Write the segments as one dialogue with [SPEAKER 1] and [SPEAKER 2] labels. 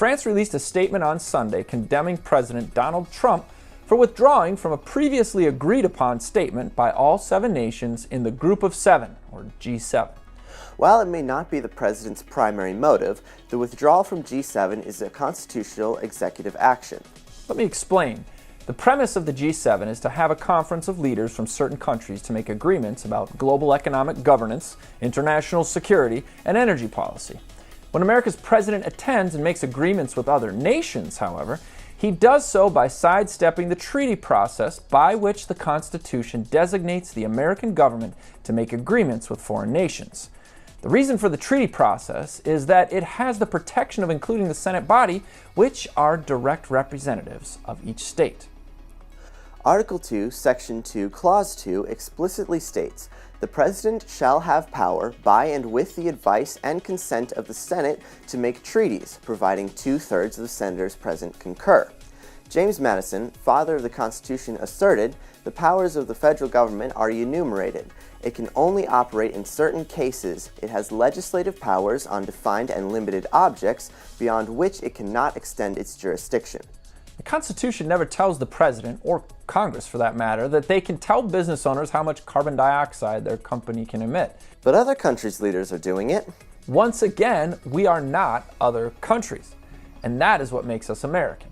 [SPEAKER 1] France released a statement on Sunday condemning President Donald Trump for withdrawing from a previously agreed-upon statement by all 7 nations in the Group of 7, or G7.
[SPEAKER 2] While it may not be the president's primary motive, the withdrawal from G7 is a constitutional executive action.
[SPEAKER 1] Let me explain. The premise of the G7 is to have a conference of leaders from certain countries to make agreements about global economic governance, international security, and energy policy. When America's president attends and makes agreements with other nations, however, he does so by sidestepping the treaty process by which the Constitution designates the American government to make agreements with foreign nations. The reason for the treaty process is that it has the protection of including the Senate body, which are direct representatives of each state.
[SPEAKER 2] Article 2, Section 2, Clause 2 explicitly states, "The President shall have power, by and with the advice and consent of the Senate, to make treaties, providing 2/3 of the senators present concur." James Madison, father of the Constitution, asserted, "The powers of the federal government are enumerated. It can only operate in certain cases. It has legislative powers on defined and limited objects, beyond which it cannot extend its jurisdiction."
[SPEAKER 1] The Constitution never tells the President, or Congress for that matter, that they can tell business owners how much carbon dioxide their company can emit.
[SPEAKER 2] But other countries' leaders are doing it.
[SPEAKER 1] Once again, we are not other countries, and that is what makes us American.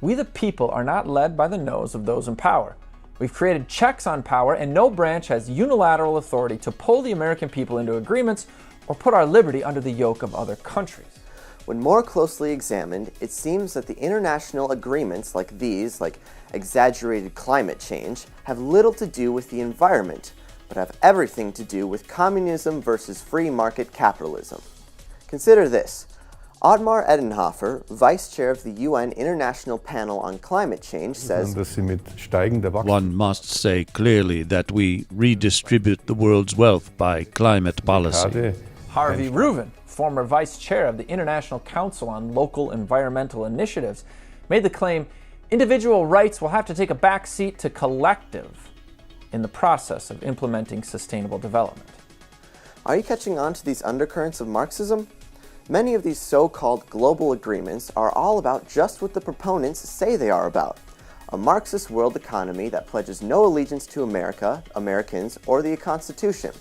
[SPEAKER 1] We the people are not led by the nose of those in power. We've created checks on power, and no branch has unilateral authority to pull the American people into agreements or put our liberty under the yoke of other countries.
[SPEAKER 2] When more closely examined, it seems that the international agreements like these, like exaggerated climate change, have little to do with the environment, but have everything to do with communism versus free market capitalism. Consider this. Ottmar Edenhofer, vice chair of the UN International Panel on Climate Change, says,
[SPEAKER 3] "One must say clearly that we redistribute the world's wealth by climate policy."
[SPEAKER 1] Harvey Reuven, former vice chair of the International Council on Local Environmental Initiatives, made the claim individual rights will have to take a back seat to collective in the process of implementing sustainable development.
[SPEAKER 2] Are you catching on to these undercurrents of Marxism? Many of these so-called global agreements are all about just what the proponents say they are about: a Marxist world economy that pledges no allegiance to America, Americans, or the Constitution.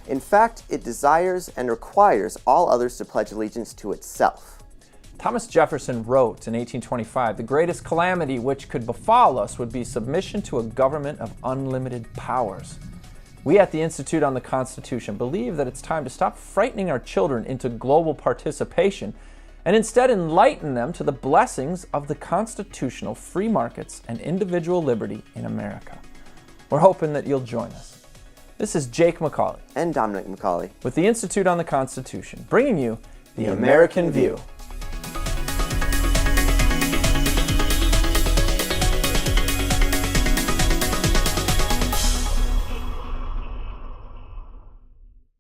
[SPEAKER 2] In fact, it desires and requires all others to pledge allegiance to itself.
[SPEAKER 1] Thomas Jefferson wrote in 1825, "The greatest calamity which could befall us would be submission to a government of unlimited powers." We at the Institute on the Constitution believe that it's time to stop frightening our children into global participation and instead enlighten them to the blessings of the constitutional free markets and individual liberty in America. We're hoping that you'll join us. This is Jake MacAulay
[SPEAKER 2] and Dominic MacAulay
[SPEAKER 1] with the Institute on the Constitution, bringing you the American View.